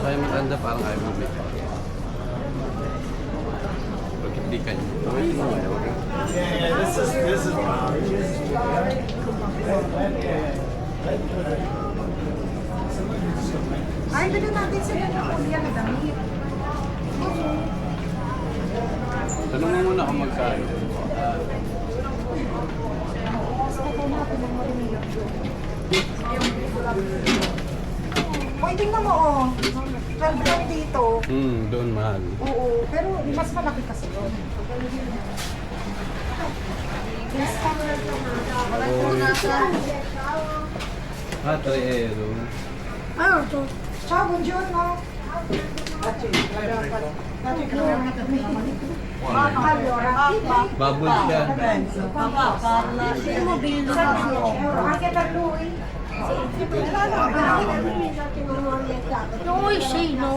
Kaya matanda parang ayaw mo bit. Pag hindi ka niya. Yeah, this is Ay, bilhin natin sila ng kulya na damit. Tanong mo muna kung magkano. Uy, tingnan mo, oh. 12 lang dito. Doon mahal. Oo, pero mas malaki kasi yun. Yes, Trero. ano to? Ciao, buongiorno. Bubble siya. Anche per lui? No, say no.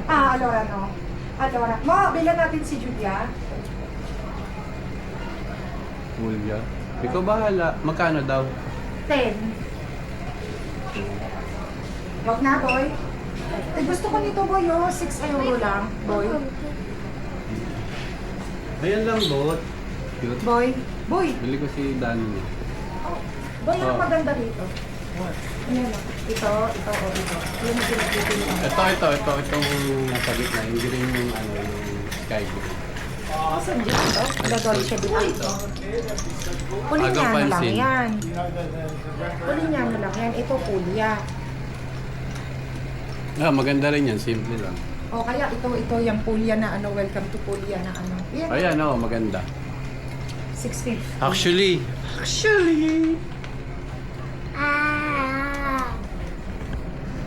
Allora no. Allora, mo, bilan natin si Julia. Julia. Ikaw bahala. Magkano daw? 10. Wag na, boy. Eh, gusto ko nito, boy, oh. 6 euro lang, boy. Ayan lang, bot. Cute. Boy. Boy. Bili ko si Danny. Boy, ang Oh. maganda dito. Ayan, oh. Ito, oh, ito. Yung pinagpipili ko. Itong nasa gitna. Hindi rin yung ano, yung sky blue. Saan dito? Dadolce dito. Pulinyano Agaw lang pansin. yan. Pulinyano lang yan. Ito, pulya. Maganda rin yan. Simple lang. O kaya ito yung pulya na ano, welcome to pulya na ano. Yan, Ayan, maganda. 650. Actually.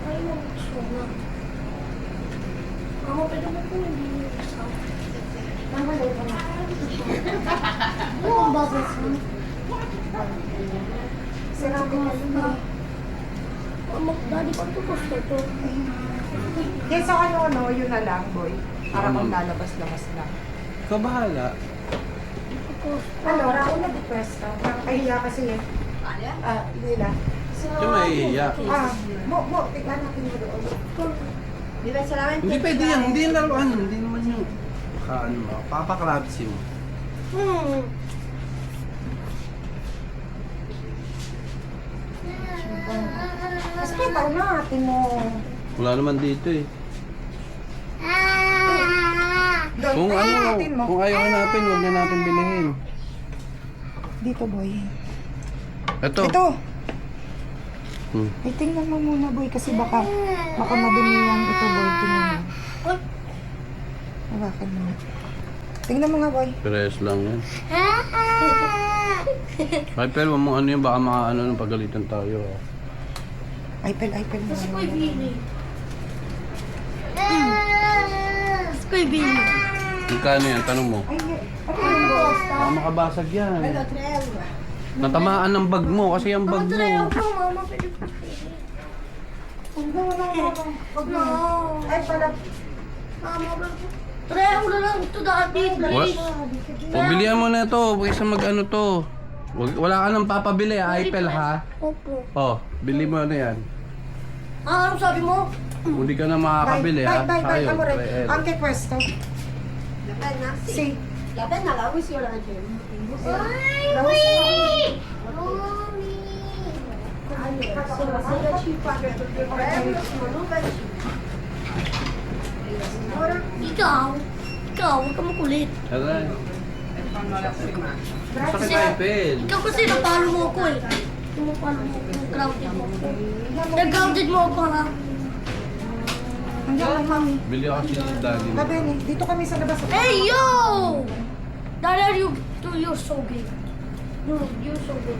Ay, mag-suga. Mama, pwede mo po hindi sa... Mamalaw ka na. Oo, ang bubbles mo. Sirabi na yun. Mama, daddy, pag ito gusto ito. Kesa ano, yun na lang, boy. Para kung lalabas-labas lang. Ikaw bahala. Allora, una di questo. Nakakahiya kasi eh. Nila. Ito mahihiya. Tignan natin mo doon. Hindi pwede yan. Hindi yung laruan. Hindi naman yung... Papaklabsi mo. Mas kita natin mo. Wala naman dito eh. Doon, Kung tingnan ano, natin mo. kung ayaw hanapin, huwag na natin bilhin. Dito, boy. Ito. Ito. Hmm. Ay, tingnan mo muna, boy. Kasi baka madumi yan. Ito, boy. Tingnan mo. Hawakan mo. Tingnan mo nga, boy. Perez lang yan. Ay, pero mo ano yun, baka makaano ng pagalitan tayo. Ipel mo. Squid Billy. Squid Billy. Magkano yan? Tanong mo. Ay, ano yung boss? Baka makabasag yan. Natamaan ng bag mo kasi yung bag mo. Mama, pwede po. Wag na. Ay, pala. Mama, Treho na lang ito dati, please. O, bilihan mo na ito. Kaysa mag-ano to. Wala ka nang papabili, Ipel ha? Opo. Oh, bili mo na yan. Ano sabi mo? Hindi ka na makakabili ha. Dai, Ayaw. amore. Trael. Anche questo. Sì. La penna la usi o la gem? Ay, wait! Allora, sono 6,50 per euro, sono 9,50. Signora? Ikaw, huwag ka makulit. Aray. Sakit Ipel. Ikaw kasi napalo mo ako eh. Tumapalo mo ako, grounded mo ako. Nag-grounded mo ako ha. Andiyan lang, mami. Bili ako si Daddy. Tabi, dito kami sa labas. Hey, yo! Dada, you're so big. You're so big.